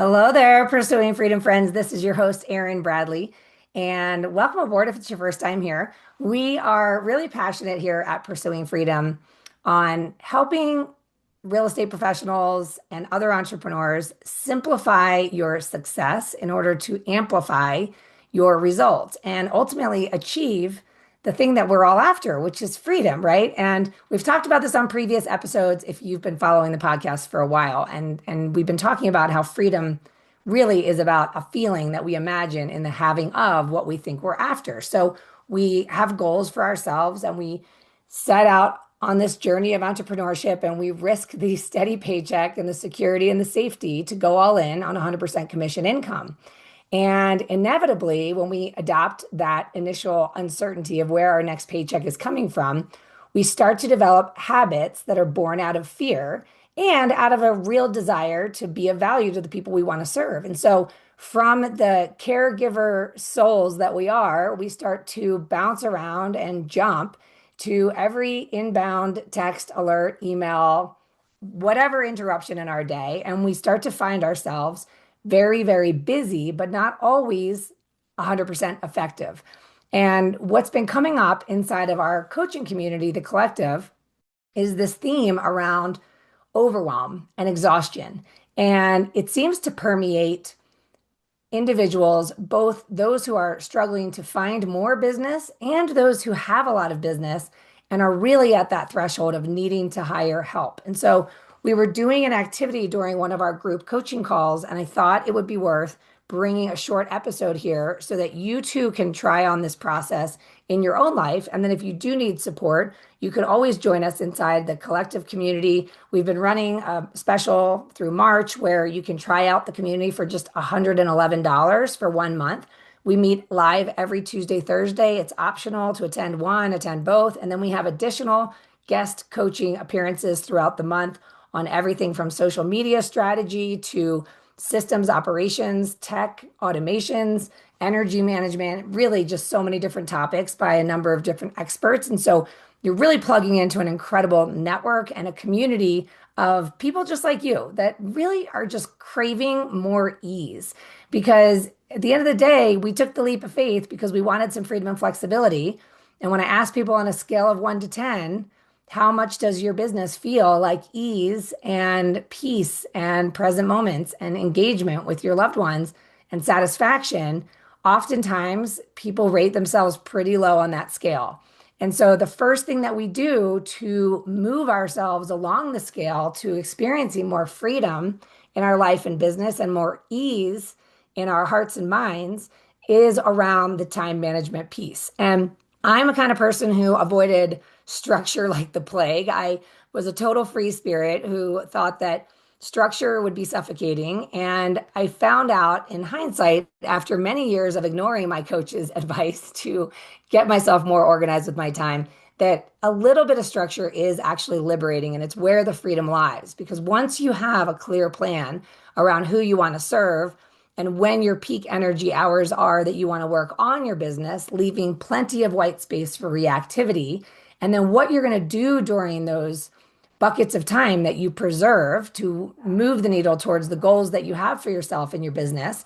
Hello there, Pursuing Freedom friends. This is your host, Erin Bradley, and welcome aboard if it's your first time here. We are really passionate here at Pursuing Freedom on helping real estate professionals and other entrepreneurs simplify your success in order to amplify your results and ultimately achieve the thing that we're all after, which is freedom, right? And we've talked about this on previous episodes if you've been following the podcast for a while. And we've been talking about how freedom really is about a feeling that we imagine in the having of what we think we're after. So we have goals for ourselves and we set out on this journey of entrepreneurship and we risk the steady paycheck and the security and the safety to go all in on 100% commission income. And inevitably, when we adopt that initial uncertainty of where our next paycheck is coming from, we start to develop habits that are born out of fear and out of a real desire to be of value to the people we want to serve. And so, from the caregiver souls that we are, we start to bounce around and jump to every inbound text, alert, email, whatever interruption in our day. And we start to find ourselves very, very busy, but not always 100% effective. And what's been coming up inside of our coaching community, the collective, is this theme around overwhelm and exhaustion. And it seems to permeate individuals, both those who are struggling to find more business and those who have a lot of business and are really at that threshold of needing to hire help. And so we were doing an activity during one of our group coaching calls, and I thought it would be worth bringing a short episode here so that you too can try on this process in your own life. And then if you do need support, you can always join us inside the collective community. We've been running a special through March where you can try out the community for just $111 for 1 month. We meet live every Tuesday, Thursday. It's optional to attend one, attend both. And then we have additional guest coaching appearances throughout the month on everything from social media strategy to systems operations, tech, automations, energy management, really just so many different topics by a number of different experts. And so you're really plugging into an incredible network and a community of people just like you that really are just craving more ease. Because at the end of the day, we took the leap of faith because we wanted some freedom and flexibility. And when I asked people on a scale of 1 to 10, how much does your business feel like ease and peace and present moments and engagement with your loved ones and satisfaction? Oftentimes, people rate themselves pretty low on that scale. And so, the first thing that we do to move ourselves along the scale to experiencing more freedom in our life and business and more ease in our hearts and minds is around the time management piece. And I'm a kind of person who avoided structure like the plague. I was a total free spirit who thought that structure would be suffocating. And I found out in hindsight, after many years of ignoring my coach's advice to get myself more organized with my time, that a little bit of structure is actually liberating and it's where the freedom lies. Because once you have a clear plan around who you want to serve, and when your peak energy hours are that you want to work on your business, leaving plenty of white space for reactivity. And then what you're going to do during those buckets of time that you preserve to move the needle towards the goals that you have for yourself and your business,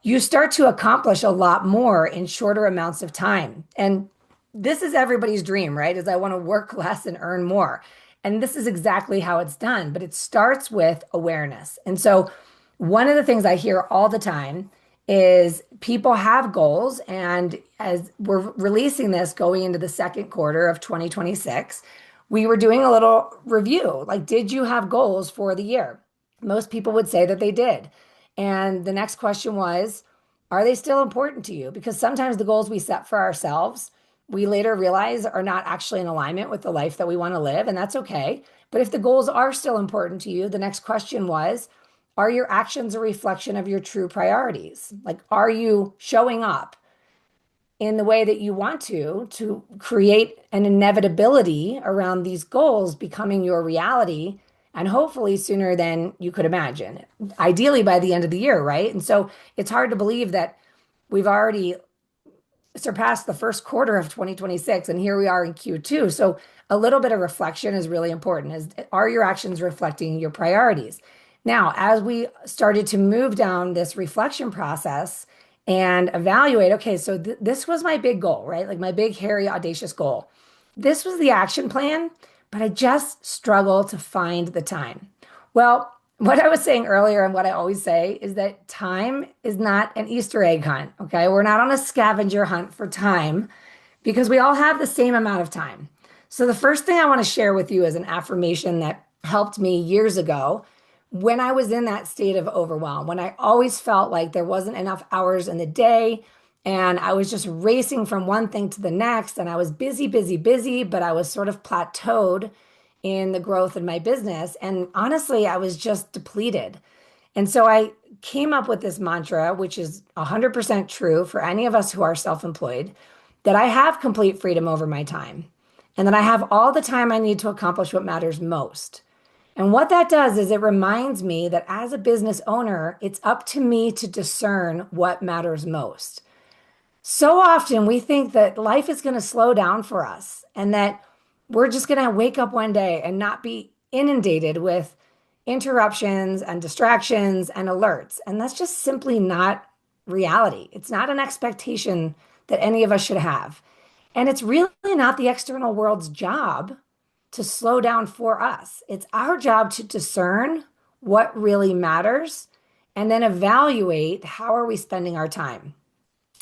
you start to accomplish a lot more in shorter amounts of time. And this is everybody's dream, right? Is I want to work less and earn more. And this is exactly how it's done, but it starts with awareness. And so one of the things I hear all the time is people have goals. And as we're releasing this going into the second quarter of 2026, we were doing a little review. Like, did you have goals for the year? Most people would say that they did. And the next question was, are they still important to you? Because sometimes the goals we set for ourselves, we later realize are not actually in alignment with the life that we want to live. And that's okay. But if the goals are still important to you, the next question was, are your actions a reflection of your true priorities? Like, are you showing up in the way that you want to create an inevitability around these goals becoming your reality? And hopefully sooner than you could imagine, ideally by the end of the year, right? And so it's hard to believe that we've already surpassed the first quarter of 2026 and here we are in Q2. So a little bit of reflection is really important. Are your actions reflecting your priorities? Now, as we started to move down this reflection process and evaluate, okay, so this was my big goal, right? Like my big, hairy, audacious goal. This was the action plan, but I just struggle to find the time. Well, what I was saying earlier and what I always say is that time is not an Easter egg hunt, okay? We're not on a scavenger hunt for time because we all have the same amount of time. So, the first thing I want to share with you is an affirmation that helped me years ago when I was in that state of overwhelm, when I always felt like there wasn't enough hours in the day and I was just racing from one thing to the next. And I was busy, busy, busy, but I was sort of plateaued in the growth of my business. And honestly, I was just depleted. And so I came up with this mantra, which is 100% true for any of us who are self employed, that I have complete freedom over my time and that I have all the time I need to accomplish what matters most. And what that does is it reminds me that as a business owner, it's up to me to discern what matters most. So often we think that life is going to slow down for us and that we're just going to wake up one day and not be inundated with interruptions and distractions and alerts. And that's just simply not reality. It's not an expectation that any of us should have. And it's really not the external world's job to slow down for us. It's our job to discern what really matters and then evaluate how are we spending our time.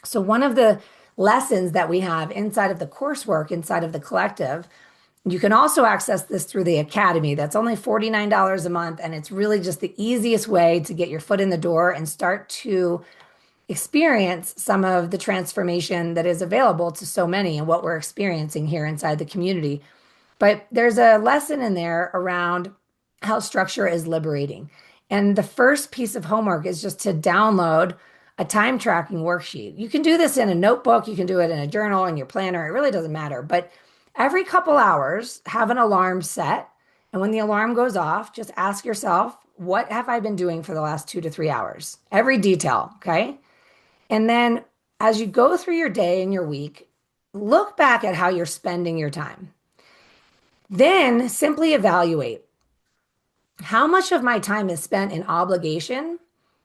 So one of the lessons that we have inside of the coursework, inside of the collective, you can also access this through the academy. That's only $49 a month. And it's really just the easiest way to get your foot in the door and start to experience some of the transformation that is available to so many and what we're experiencing here inside the community. But there's a lesson in there around how structure is liberating. And the first piece of homework is just to download a time tracking worksheet. You can do this in a notebook, you can do it in a journal, in your planner, it really doesn't matter. But every couple hours, have an alarm set. And when the alarm goes off, just ask yourself, what have I been doing for the last 2 to 3 hours? Every detail, okay? And then as you go through your day and your week, look back at how you're spending your time. Then simply evaluate how much of my time is spent in obligation,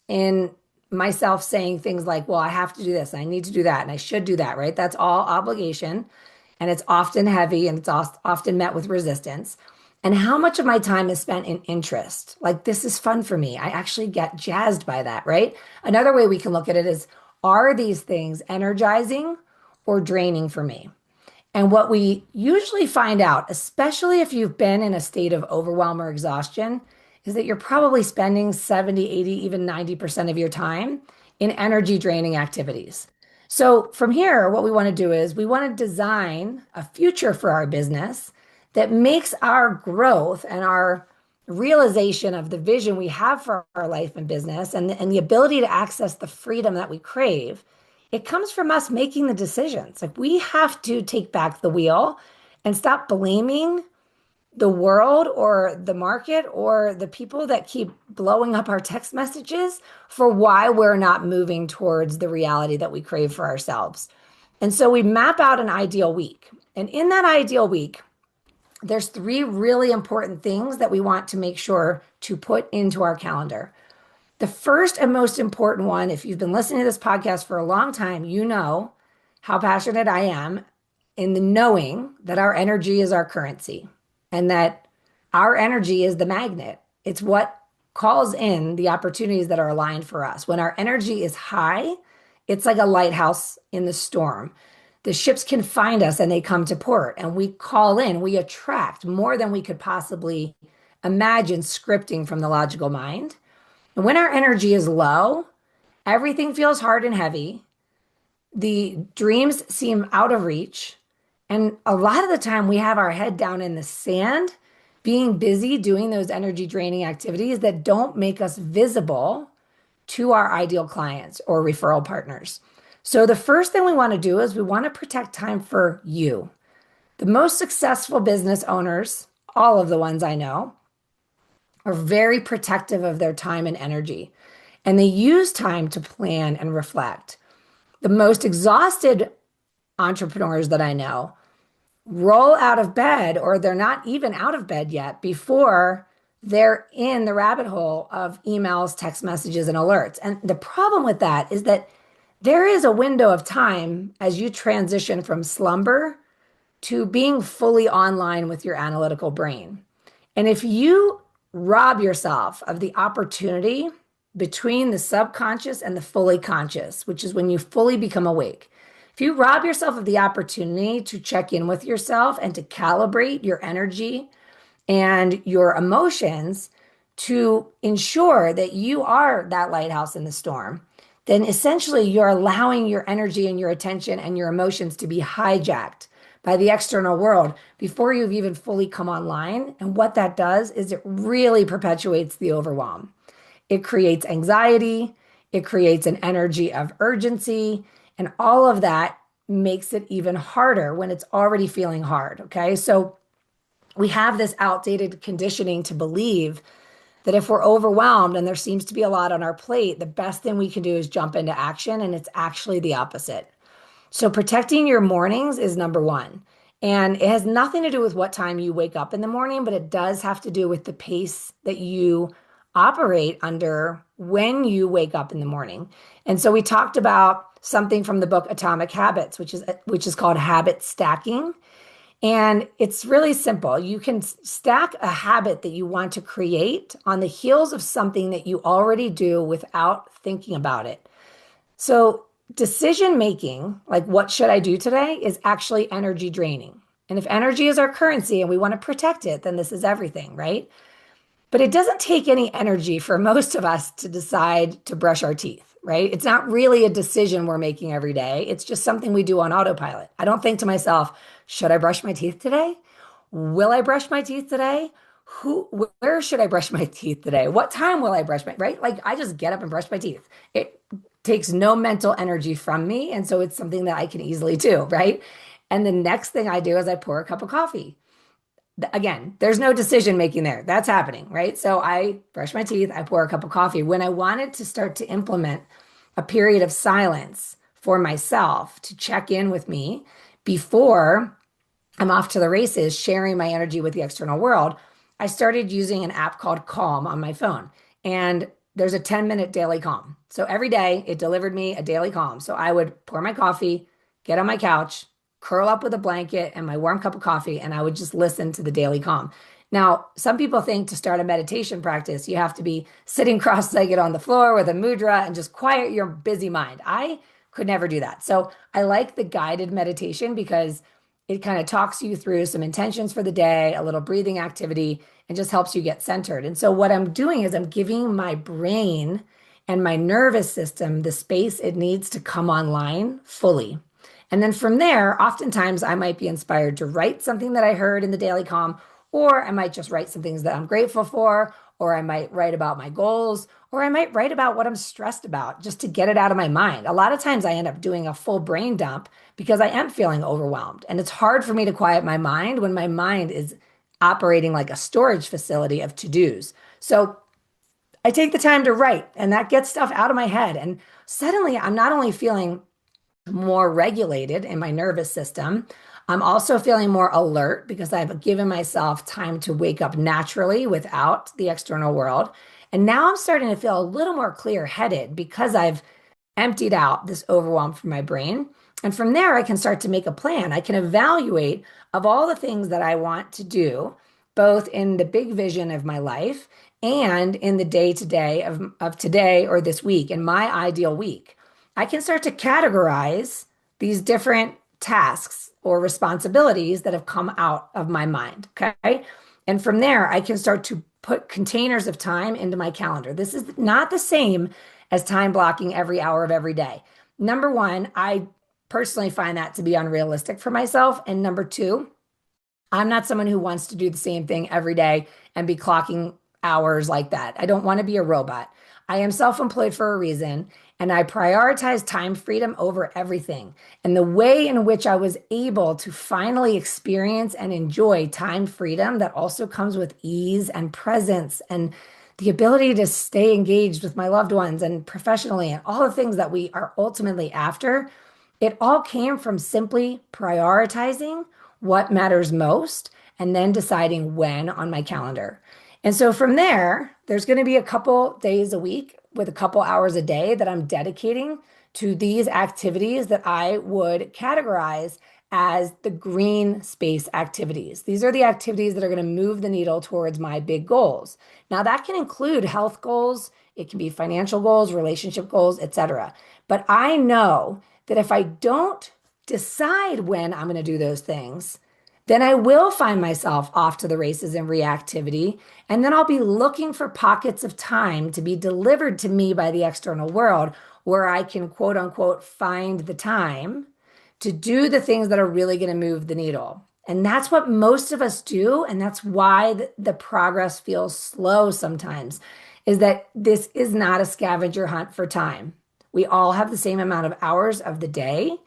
in myself saying things like, well, I have to do this, I need to do that, and I should do that, right? That's all obligation. And it's often heavy and it's often met with resistance. And how much of my time is spent in interest? Like, this is fun for me. I actually get jazzed by that, right? Another way we can look at it is, are these things energizing or draining for me? And what we usually find out, especially if you've been in a state of overwhelm or exhaustion, is that you're probably spending 70, 80, even 90% of your time in energy draining activities. So from here, what we want to do is we want to design a future for our business that makes our growth and our realization of the vision we have for our life and business and the ability to access the freedom that we crave. It comes from us making the decisions. Like, we have to take back the wheel and stop blaming the world or the market or the people that keep blowing up our text messages for why we're not moving towards the reality that we crave for ourselves. And so we map out an ideal week. And in that ideal week, there's three really important things that we want to make sure to put into our calendar. The first and most important one, if you've been listening to this podcast for a long time, you know how passionate I am in the knowing that our energy is our currency and that our energy is the magnet. It's what calls in the opportunities that are aligned for us. When our energy is high, it's like a lighthouse in the storm. The ships can find us and they come to port, and we call in, we attract more than we could possibly imagine scripting from the logical mind. And when our energy is low, everything feels hard and heavy. The dreams seem out of reach. And a lot of the time, we have our head down in the sand, being busy doing those energy draining activities that don't make us visible to our ideal clients or referral partners. So, the first thing we want to do is we want to protect time for you. The most successful business owners, all of the ones I know, are very protective of their time and energy, and they use time to plan and reflect. The most exhausted entrepreneurs that I know roll out of bed, or they're not even out of bed yet, before they're in the rabbit hole of emails, text messages, and alerts. And the problem with that is that there is a window of time as you transition from slumber to being fully online with your analytical brain. And if you rob yourself of the opportunity between the subconscious and the fully conscious, which is when you fully become awake, if you rob yourself of the opportunity to check in with yourself and to calibrate your energy and your emotions to ensure that you are that lighthouse in the storm, then essentially you're allowing your energy and your attention and your emotions to be hijacked by the external world before you've even fully come online. And what that does is it really perpetuates the overwhelm. It creates anxiety, it creates an energy of urgency, and all of that makes it even harder when it's already feeling hard. Okay. So we have this outdated conditioning to believe that if we're overwhelmed and there seems to be a lot on our plate, the best thing we can do is jump into action. And it's actually the opposite. So protecting your mornings is number one. And it has nothing to do with what time you wake up in the morning, but it does have to do with the pace that you operate under when you wake up in the morning. And so we talked about something from the book Atomic Habits, which is called habit stacking. And it's really simple. You can stack a habit that you want to create on the heels of something that you already do without thinking about it. So, decision making, like what should I do today, is actually energy draining. And if energy is our currency and we want to protect it, then this is everything, right? But it doesn't take any energy for most of us to decide to brush our teeth, right? It's not really a decision we're making every day. It's just something we do on autopilot. I don't think to myself, should I brush my teeth today? Will I brush my teeth today? Where should I brush my teeth today? What time will I brush my, right? Like I just get up and brush my teeth. It takes no mental energy from me. And so it's something that I can easily do, right? And the next thing I do is I pour a cup of coffee. Again, there's no decision making there. That's happening, right? So I brush my teeth, I pour a cup of coffee. When I wanted to start to implement a period of silence for myself to check in with me before I'm off to the races, sharing my energy with the external world, I started using an app called Calm on my phone. And there's a 10-minute daily calm. So every day it delivered me a daily calm. So I would pour my coffee, get on my couch, curl up with a blanket and my warm cup of coffee, and I would just listen to the daily calm. Now, some people think to start a meditation practice, you have to be sitting cross-legged on the floor with a mudra and just quiet your busy mind. I could never do that. So I like the guided meditation because it kind of talks you through some intentions for the day, a little breathing activity, and just helps you get centered. And so what I'm doing is I'm giving my brain and my nervous system the space it needs to come online fully. And then from there, oftentimes I might be inspired to write something that I heard in the daily calm, or I might just write some things that I'm grateful for, or I might write about my goals, or I might write about what I'm stressed about just to get it out of my mind. A lot of times I end up doing a full brain dump because I am feeling overwhelmed. And it's hard for me to quiet my mind when my mind is operating like a storage facility of to-dos. So I take the time to write, and that gets stuff out of my head. And suddenly I'm not only feeling more regulated in my nervous system. I'm also feeling more alert because I've given myself time to wake up naturally without the external world. And now I'm starting to feel a little more clear-headed because I've emptied out this overwhelm from my brain. And from there, I can start to make a plan. I can evaluate of all the things that I want to do, both in the big vision of my life and in the day to day of today or this week, in my ideal week. I can start to categorize these different tasks or responsibilities that have come out of my mind. Okay. And from there, I can start to put containers of time into my calendar. This is not the same as time blocking every hour of every day. Number one, I personally find that to be unrealistic for myself. And number two, I'm not someone who wants to do the same thing every day and be clocking hours like that. I don't want to be a robot. I am self-employed for a reason, and I prioritize time freedom over everything. And the way in which I was able to finally experience and enjoy time freedom that also comes with ease and presence and the ability to stay engaged with my loved ones and professionally and all the things that we are ultimately after, it all came from simply prioritizing what matters most and then deciding when on my calendar. And so from there, there's going to be a couple days a week with a couple hours a day that I'm dedicating to these activities that I would categorize as the green space activities. These are the activities that are going to move the needle towards my big goals. Now, that can include health goals, it can be financial goals, relationship goals, etc. But I know that if I don't decide when I'm going to do those things, then I will find myself off to the races in reactivity. And then I'll be looking for pockets of time to be delivered to me by the external world where I can quote unquote find the time to do the things that are really going to move the needle. And that's what most of us do. And that's why the progress feels slow sometimes, is that this is not a scavenger hunt for time. We all have the same amount of hours of the day.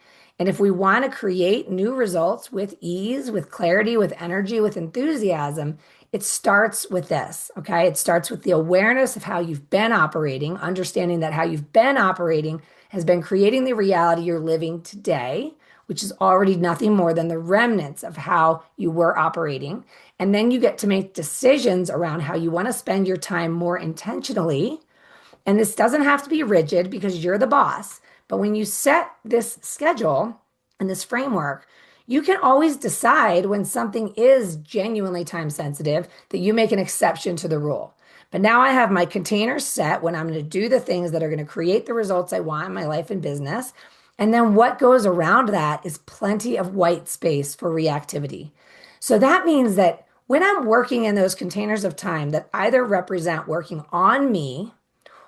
And if we want to create new results with ease, with clarity, with energy, with enthusiasm, it starts with this, okay? It starts with the awareness of how you've been operating, understanding that how you've been operating has been creating the reality you're living today, which is already nothing more than the remnants of how you were operating. And then you get to make decisions around how you want to spend your time more intentionally. And this doesn't have to be rigid because you're the boss. But when you set this schedule and this framework, you can always decide when something is genuinely time sensitive that you make an exception to the rule. But now I have my containers set when I'm going to do the things that are going to create the results I want in my life and business. And then what goes around that is plenty of white space for reactivity. So that means that when I'm working in those containers of time that either represent working on me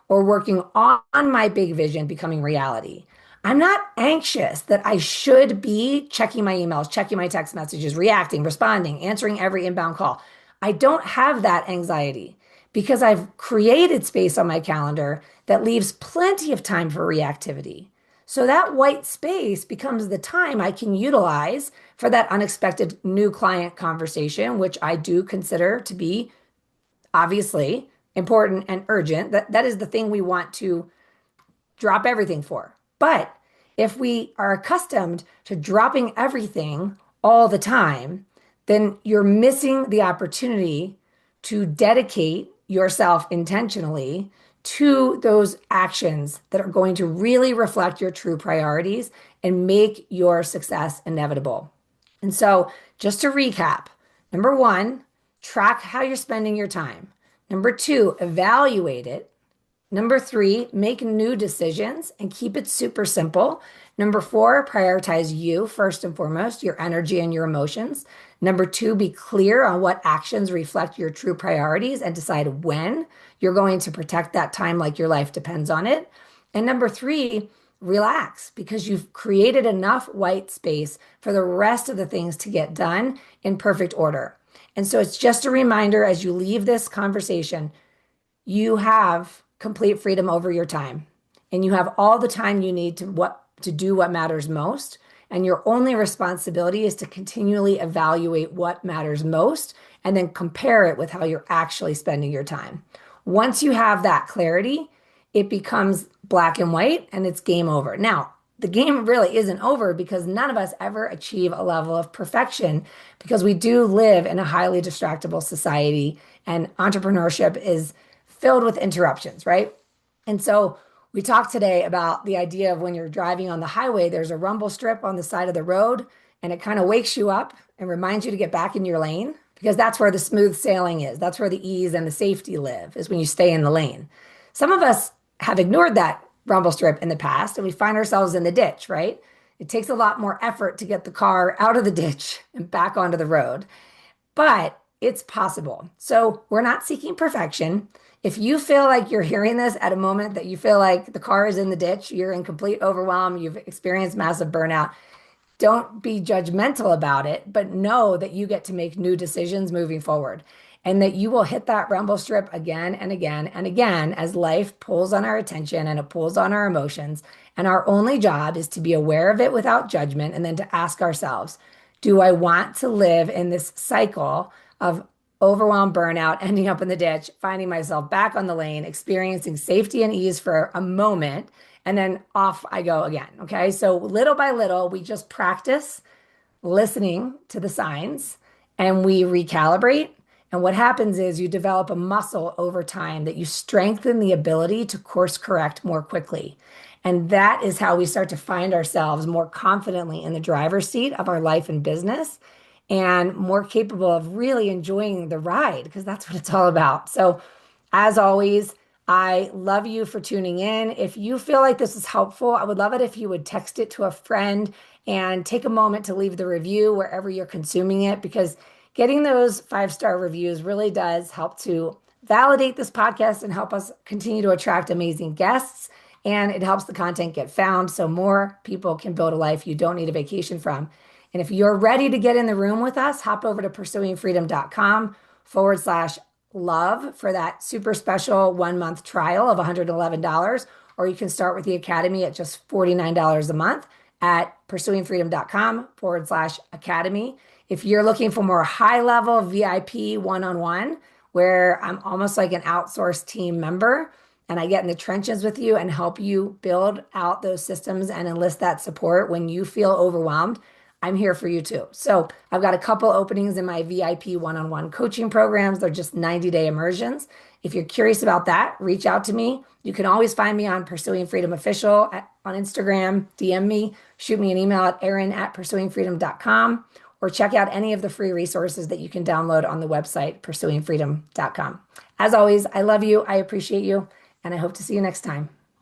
or working on my big vision becoming reality, I'm not anxious that I should be checking my emails, checking my text messages, reacting, responding, answering every inbound call. I don't have that anxiety because I've created space on my calendar that leaves plenty of time for reactivity. So that white space becomes the time I can utilize for that unexpected new client conversation, which I do consider to be obviously important and urgent. That is the thing we want to drop everything for. But if we are accustomed to dropping everything all the time, then you're missing the opportunity to dedicate yourself intentionally to those actions that are going to really reflect your true priorities and make your success inevitable. And so, just to recap, number one, track how you're spending your time. Number two, evaluate it. Number three, make new decisions and keep it super simple. Number four, prioritize you first and foremost, your energy and your emotions. Number two, be clear on what actions reflect your true priorities and decide when you're going to protect that time like your life depends on it. And number three, relax because you've created enough white space for the rest of the things to get done in perfect order. And so it's just a reminder as you leave this conversation, you have complete freedom over your time and you have all the time you need to do what matters most, and your only responsibility is to continually evaluate what matters most and then compare it with how you're actually spending your time. Once you have that clarity, it becomes black and white and it's game over. Now, the game really isn't over because none of us ever achieve a level of perfection because we do live in a highly distractible society and entrepreneurship is filled with interruptions, right? And so we talked today about the idea of when you're driving on the highway, there's a rumble strip on the side of the road, and it kind of wakes you up and reminds you to get back in your lane because that's where the smooth sailing is. That's where the ease and the safety live, is when you stay in the lane. Some of us have ignored that rumble strip in the past, and we find ourselves in the ditch, right? It takes a lot more effort to get the car out of the ditch and back onto the road, but it's possible. So we're not seeking perfection. If you feel like you're hearing this at a moment that you feel like the car is in the ditch, you're in complete overwhelm, you've experienced massive burnout, don't be judgmental about it, but know that you get to make new decisions moving forward and that you will hit that rumble strip again and again and again as life pulls on our attention and it pulls on our emotions. And our only job is to be aware of it without judgment and then to ask ourselves, do I want to live in this cycle of overwhelm, burnout, ending up in the ditch, finding myself back on the lane, experiencing safety and ease for a moment, and then off I go again? Okay. So little by little, we just practice listening to the signs and we recalibrate And what happens is you develop a muscle over time that you strengthen the ability to course correct more quickly. And that is how we start to find ourselves more confidently in the driver's seat of our life and business and more capable of really enjoying the ride because that's what it's all about. So, as always, I love you for tuning in. If you feel like this is helpful, I would love it if you would text it to a friend and take a moment to leave the review wherever you're consuming it because getting those 5-star reviews really does help to validate this podcast and help us continue to attract amazing guests. And it helps the content get found so more people can build a life you don't need a vacation from. And if you're ready to get in the room with us, hop over to pursuingfreedom.com/love for that super special 1 month trial of $111. Or you can start with the Academy at just $49 a month at pursuingfreedom.com/academy. If you're looking for more high level VIP one-on-one, where I'm almost like an outsourced team member and I get in the trenches with you and help you build out those systems and enlist that support when you feel overwhelmed, I'm here for you too. So I've got a couple openings in my VIP one-on-one coaching programs. They're just 90-day immersions. If you're curious about that, reach out to me. You can always find me on Pursuing Freedom Official on Instagram, DM me, shoot me an email at erin@pursuingfreedom.com, or check out any of the free resources that you can download on the website, pursuingfreedom.com. As always, I love you, I appreciate you, and I hope to see you next time.